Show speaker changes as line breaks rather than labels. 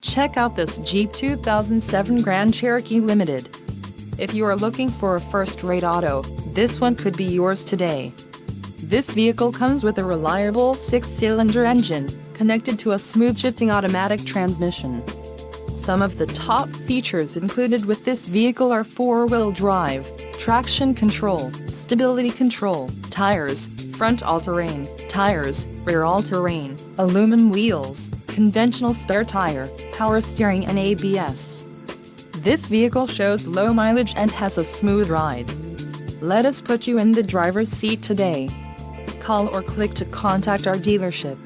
Check out this Jeep 2007 Grand Cherokee Limited. If you are looking for a first-rate auto, this one could be yours today. This vehicle comes with a reliable 6-cylinder engine, connected to a smooth-shifting automatic transmission. Some of the top features included with this vehicle are 4-wheel drive, traction control, stability control, tires, front all-terrain, tires, rear all-terrain, aluminum wheels, conventional spare tire, power steering and ABS. This vehicle shows low mileage and has a smooth ride. Let us put you in the driver's seat today. Call or click to contact our dealership.